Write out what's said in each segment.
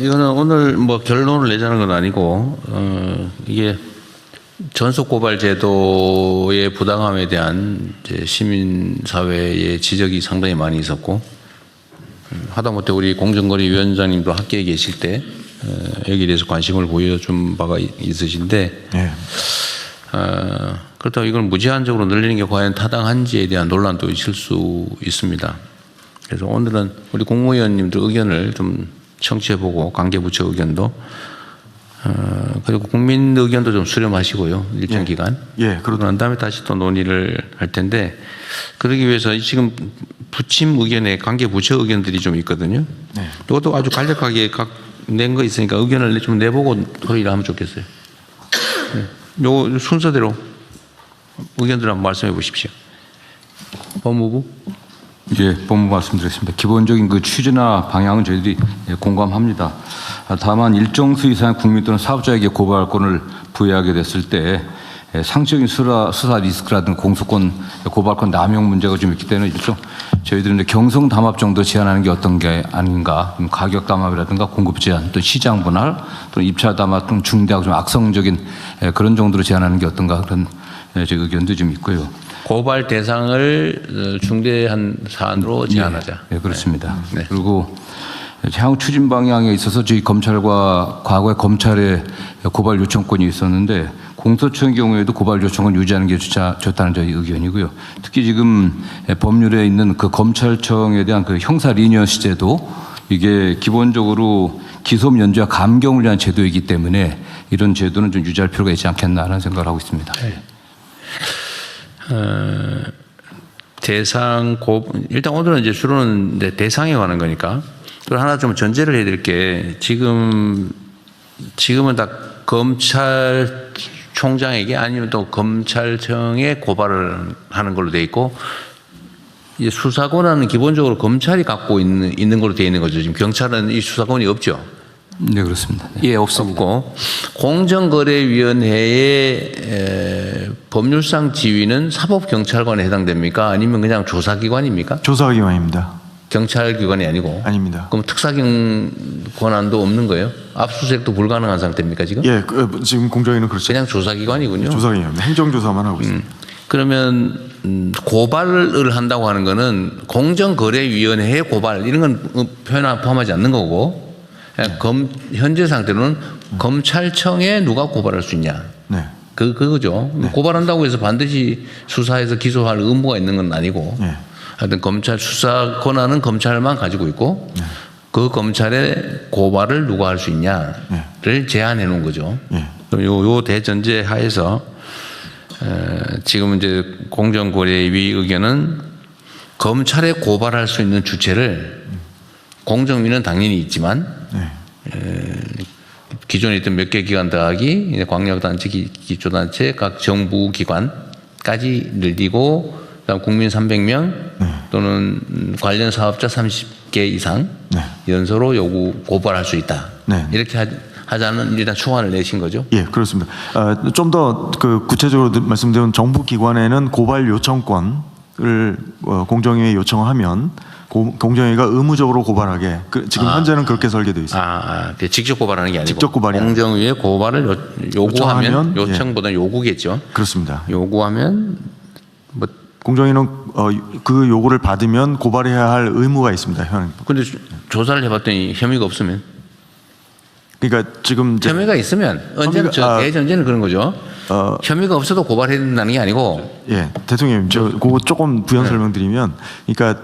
이거는 오늘 뭐 결론을 내자는 건 아니고, 이게 전속 고발 제도의 부당함에 대한 이제 시민사회의 지적이 상당히 많이 있었고, 하다못해 우리 공정거래위원장님도 학계에 계실 때 여기에 대해서 관심을 보여준 바가 있으신데, 네. 그렇다고 이걸 무제한적으로 늘리는 게 과연 타당한지에 대한 논란도 있을 수 있습니다. 그래서 오늘은 우리 국무위원님들 의견을 좀 청취해보고 관계부처 의견도 그리고 국민 의견도 좀 수렴하시고요. 일정 기간. 그러고 난 다음에 다시 또 논의를 할 텐데, 그러기 위해서 지금 부침 의견에 관계부처 의견들이 좀 있거든요. 네. 이것도 아주 간략하게 낸 거 있으니까 의견을 좀 내보고 토의를 하면 좋겠어요. 네. 요 순서대로 의견들 한번 말씀해 보십시오. 법무부. 예, 법무부 말씀드리겠습니다. 기본적인 그 취지나 방향은 저희들이 공감합니다. 다만 일정 수 이상의 국민 또는 사업자에게 고발권을 부여하게 됐을 때 상식적인 수사 리스크라든가 공소권 고발권 남용 문제가 좀 있기 때문에 일종 저희들은 경성 담합 정도 제한하는 게 어떤 게 아닌가, 가격 담합이라든가 공급 제한, 또 시장 분할, 또 입찰 담합 등 중대하고 좀 악성적인 그런 정도로 제한하는 게 어떤가, 그런 제 의견도 좀 있고요. 고발 대상을 중대한 사안으로 제한하자. 네, 그렇습니다. 네. 그리고 향후 추진 방향에 있어서 저희 검찰과 과거에 검찰의 고발 요청권이 있었는데 공소청의 경우에도 고발 요청을 유지하는 게 좋다는 저희 의견이고요. 특히 지금 법률에 있는 그 검찰청에 대한 그 형사 리니어시 제도, 이게 기본적으로 기소 면제와 감경을 위한 제도이기 때문에 이런 제도는 좀 유지할 필요가 있지 않겠나 하는 생각을 하고 있습니다. 네. 일단 오늘은 이제 주로는 대상에 관한 거니까. 그리고 하나 좀 전제를 해드릴 게, 지금은 다 검찰총장에게 아니면 또 검찰청에 고발을 하는 걸로 돼 있고, 이제 수사권은 기본적으로 검찰이 갖고 있는 걸로 돼 있는 거죠. 지금 경찰은 이 수사권이 없죠. 네, 그렇습니다. 네. 예, 없었고, 공정거래위원회의 법률상 지위는 사법경찰관에 해당됩니까? 아니면 그냥 조사기관입니까? 조사기관입니다. 경찰기관이 아니고? 아닙니다. 그럼 특사경 권한도 없는 거예요? 압수수색도 불가능한 상태입니까, 지금? 예, 지금 공정위는 그렇죠. 그냥 조사기관이군요. 조사기관입니다. 행정조사만 하고 있습니다. 그러면 고발을 한다고 하는 거는 공정거래위원회의 고발, 이런 건 포함하지 않는 거고, 현재 상태로는 검찰청에 누가 고발할 수 있냐. 네. 그거죠. 네. 고발한다고 해서 반드시 수사해서 기소할 의무가 있는 건 아니고, 네. 하여튼 검찰 수사 권한은 검찰만 가지고 있고, 네. 그 검찰의 고발을 누가 할 수 있냐를 제한해 놓은 거죠. 네. 그럼 요 대전제 하에서 지금 이제 공정거래위 의견은 검찰에 고발할 수 있는 주체를, 공정위는 당연히 있지만, 네. 기존에 있던 몇 개 기관 더하기 광역단체, 기초단체, 각 정부기관까지 늘리고, 그다음 국민 300명 또는 관련 사업자 30개 이상 연소로 고발할 수 있다. 이렇게 하자는 일단 초안을 내신 거죠? 예, 그렇습니다. 좀 더 그 구체적으로 말씀드리면, 정부기관에는 고발 요청권을 공정위에 요청하면 공정위가 의무적으로 고발하게, 지금 현재는 그렇게 설계되어 있습니다. 직접 고발하는 게 아니고 직접 고발이 공정위에 고발을 요구하면, 요청보다는 요구겠죠. 그렇습니다. 요구하면 뭐 공정위는 그 요구를 받으면 고발해야 할 의무가 있습니다. 근데 조사를 해봤더니 혐의가 없으면, 그러니까 지금 혐의가 있으면 언제는 대전제는 그런 거죠. 혐의가 없어도 고발해야 된다는 게 아니고. 예, 대통령님, 저 그거 조금 부연 설명드리면, 그러니까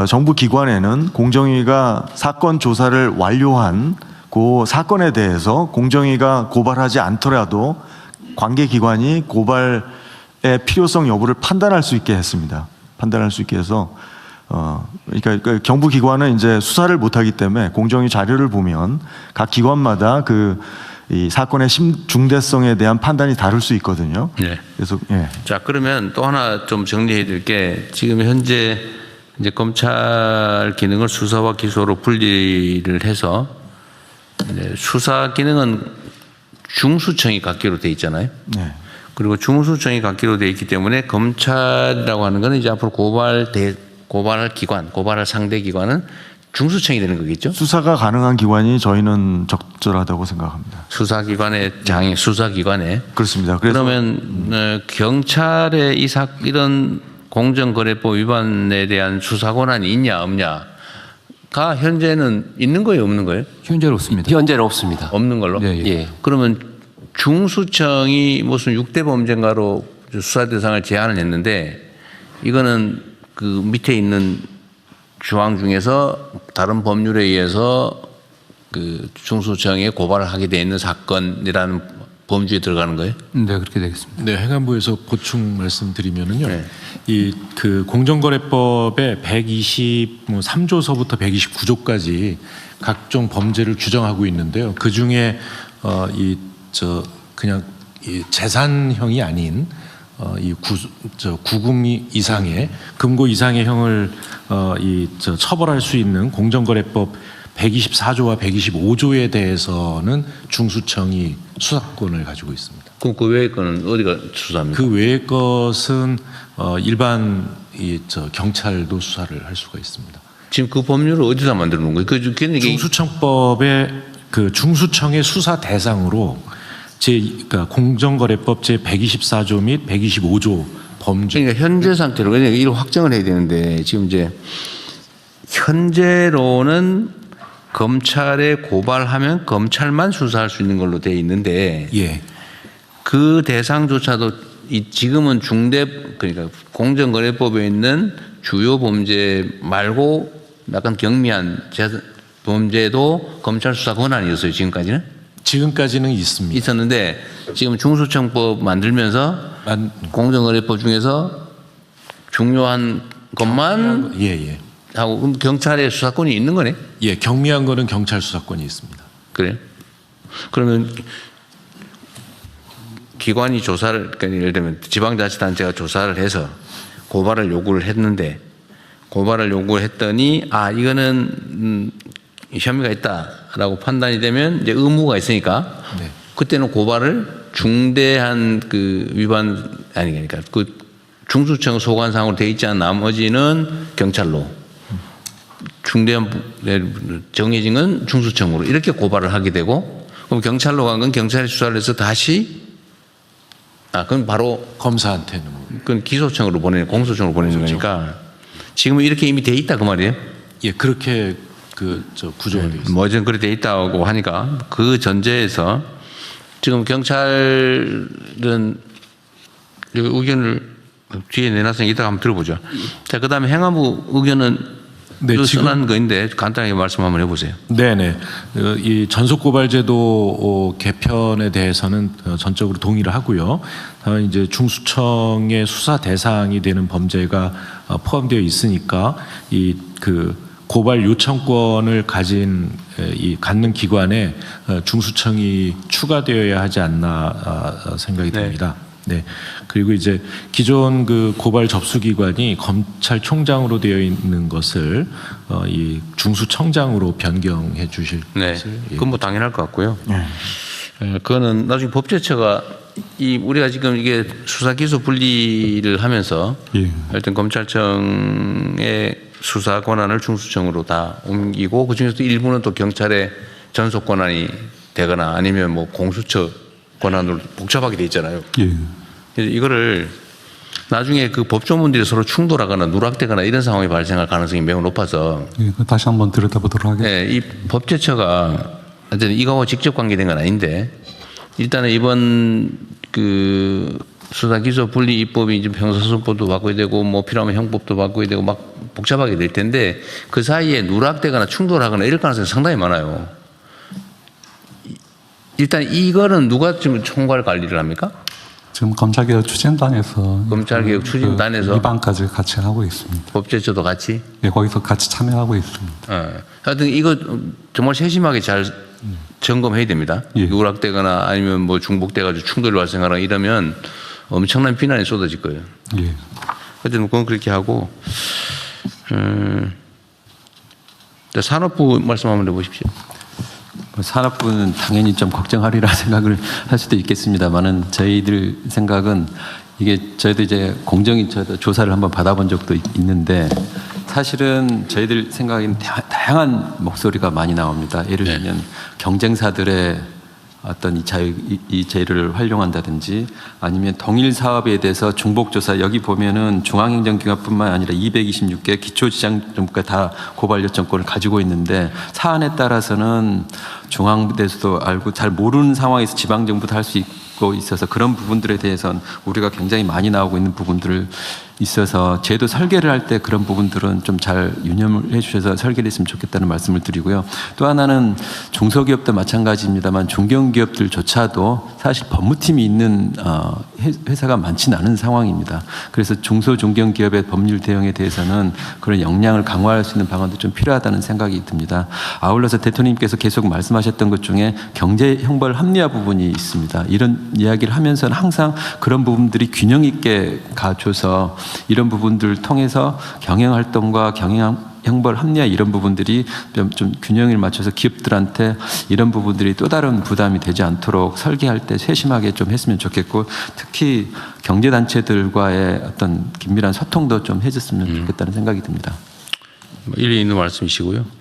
정부 기관에는 공정위가 사건 조사를 완료한 그 사건에 대해서 공정위가 고발하지 않더라도 관계 기관이 고발의 필요성 여부를 판단할 수 있게 했습니다. 판단할 수 있게 해서 그러니까 정부 기관은 이제 수사를 못하기 때문에 공정위 자료를 보면 각 기관마다 이 사건의 중대성에 대한 판단이 다를 수 있거든요. 네. 그래서 예. 자, 그러면 또 하나 좀 정리해 드릴 게, 지금 현재 이제 검찰 기능을 수사와 기소로 분리를 해서 수사 기능은 중수청이 갖기로 돼 있잖아요. 네. 그리고 중수청이 갖기로 돼 있기 때문에 검찰이라고 하는 거는 이제 앞으로 고발할 기관, 고발할 상대 기관은 중수청이 되는 거겠죠? 수사가 가능한 기관이 저희는 적절하다고 생각합니다. 수사기관의 장애 수사기관에 그렇습니다. 그래서 그러면 경찰에 이런 공정거래법 위반에 대한 수사 권한이 있냐 없냐가 현재는 있는 거예요, 없는 거예요? 현재는 없습니다. 현재는 없습니다. 없는 걸로. 예, 예. 예. 그러면 중수청이 무슨 6대 범죄인가로 수사 대상을 제한을 했는데 이거는 그 밑에 있는 조항 중에서 다른 법률에 의해서 그 중수청에 고발을 하게 돼 있는 사건이라는 범주에 들어가는 거예요? 네, 그렇게 되겠습니다. 네, 행안부에서 보충 말씀드리면은요. 네. 이 그 공정거래법의 123조서부터 129조까지 각종 범죄를 규정하고 있는데요. 그 중에 그냥 이 재산형이 아닌 구금 이상의 금고 이상의 형을 처벌할 수 있는 공정거래법 124조와 125조에 대해서는 중수청이 수사권을 가지고 있습니다. 그럼 그 외의 거는 어디가 수사합니까? 그 외의 것은 일반 경찰도 수사를 할 수가 있습니다. 지금 그 법률을 어디다 만들어 놓은 거예요? 이게 중수청법의 그 중수청의 수사 대상으로 그러니까 공정거래법 제 124조 및 125조 범죄. 그러니까 현재 상태로 그러니까 이걸 확정을 해야 되는데 지금 이제 현재로는 검찰에 고발하면 검찰만 수사할 수 있는 걸로 돼 있는데 예. 그 대상조차도 지금은 그러니까 공정거래법에 있는 주요 범죄 말고 약간 경미한 범죄도 검찰 수사 권한이었어요, 지금까지는? 지금까지는 있습니다. 있었는데 지금 중수청법 만들면서 공정거래법 중에서 중요한 것만 예. 하고 그럼 경찰의 수사권이 있는 거네? 예, 경미한 거는 경찰 수사권이 있습니다. 그래요? 그러면 기관이 조사를 그러니까 예를 들면 지방자치단체가 조사를 해서 고발을 요구를 했는데 고발을 요구를 했더니 이거는 혐의가 있다라고 판단이 되면 이제 의무가 있으니까 네. 그때는 고발을 중대한 그 위반 그러니까 그 중수청 소관상으로 돼 있지 않은 나머지는 경찰로 중대한 정해진 건 중수청으로 이렇게 고발을 하게 되고 그럼 경찰로 간 건 경찰이 수사를 해서 다시 그건 바로 검사한테는 그건 기소청으로 공소청으로 보내는 거니까 지금은 이렇게 이미 돼 있다 그 말이에요? 예, 그렇게 구조가 되어 있습니다. 뭐든 그렇게 돼 있다고 하니까 그 전제에서 지금 경찰은 의견을 뒤에 내놨으니까 이따가 한번 들어보죠. 자, 그 다음에 행안부 의견은 네, 써난 거인데 간단하게 말씀 한번 해보세요. 네네. 이 전속고발제도 개편에 대해서는 전적으로 동의를 하고요. 다만 이제 중수청의 수사 대상이 되는 범죄가 포함되어 있으니까 그 고발 요청권을 갖는 기관에 중수청이 추가되어야 하지 않나 생각이 듭니다. 네. 그리고 이제 기존 그 고발 접수 기관이 검찰총장으로 되어 있는 것을 이 중수청장으로 변경해 주실 것을. 그건 뭐 당연할 것 같고요. 그거는 나중에 법제처가 우리가 지금 이게 수사 기소 분리를 하면서 하여튼 검찰청의 수사 권한을 중수청으로 다 옮기고 그 중에서도 일부는 또 경찰의 전속 권한이 되거나 아니면 뭐 공수처 권한으로 복잡하게 돼 있잖아요. 그래서 이거를 나중에 그 법조문들이 서로 충돌하거나 누락되거나 이런 상황이 발생할 가능성이 매우 높아서 다시 한번 들여다보도록 하겠습니다. 이 법제처가 어쨌든 이거하고 직접 관계된 건 아닌데 일단은 이번 그 수사기소 분리 입법이 이제 형사소송법도 바꿔야 되고 뭐 필요하면 형법도 바꿔야 되고 막 복잡하게 될 텐데 그 사이에 누락되거나 충돌하거나 이럴 가능성이 상당히 많아요. 일단 이거는 누가 지금 총괄 관리를 합니까? 지금 검찰개혁 추진단에서 검찰개혁 추진단에서 입안까지 같이 하고 있습니다. 법제처도 같이? 거기서 같이 참여하고 있습니다. 하여튼 이거 정말 세심하게 잘 점검해야 됩니다. 누락되거나 아니면 뭐 중복돼가지고 충돌이 발생하거나 이러면 엄청난 비난이 쏟아질 거예요. 하여튼 그건 그렇게 하고 산업부 말씀 한번 해보십시오. 산업부는 당연히 좀 걱정하리라 생각을 할 수도 있겠습니다만은 저희들 생각은 이게 저희도 이제 공정위 조사를 한번 받아본 적도 있는데 사실은 저희들 생각에는 다양한 목소리가 많이 나옵니다. 예를 들면 경쟁사들의 어떤 이 자유를 활용한다든지 아니면 동일 사업에 대해서 중복조사 여기 보면은 중앙행정기관뿐만 아니라 226개 기초지방정부가 다 고발 요청권을 가지고 있는데 사안에 따라서는 중앙부에서도 알고 잘 모르는 상황에서 지방정부도 할 수 있고 있어서 그런 부분들에 대해서는 우리가 굉장히 많이 나오고 있는 부분들을 있어서 제도 설계를 할 때 그런 부분들은 좀 잘 유념을 해주셔서 설계를 했으면 좋겠다는 말씀을 드리고요. 또 하나는 중소기업도 마찬가지입니다만 중견기업들조차도 사실 법무팀이 있는 회사가 많지는 않은 상황입니다. 그래서 중소 중견기업의 법률 대응에 대해서는 그런 역량을 강화할 수 있는 방안도 좀 필요하다는 생각이 듭니다. 아울러서 대통령님께서 계속 말씀하셨던 것 중에 경제 형벌 합리화 부분이 있습니다. 이런 이야기를 하면서는 항상 그런 부분들이 균형 있게 가줘서 이런 부분들을 통해서 경영활동과 형벌 합리화 이런 부분들이 좀 균형을 맞춰서 기업들한테 이런 부분들이 또 다른 부담이 되지 않도록 설계할 때 세심하게 좀 했으면 좋겠고 특히 경제단체들과의 어떤 긴밀한 소통도 좀 해줬으면 좋겠다는 생각이 듭니다. 일리 있는 말씀이시고요.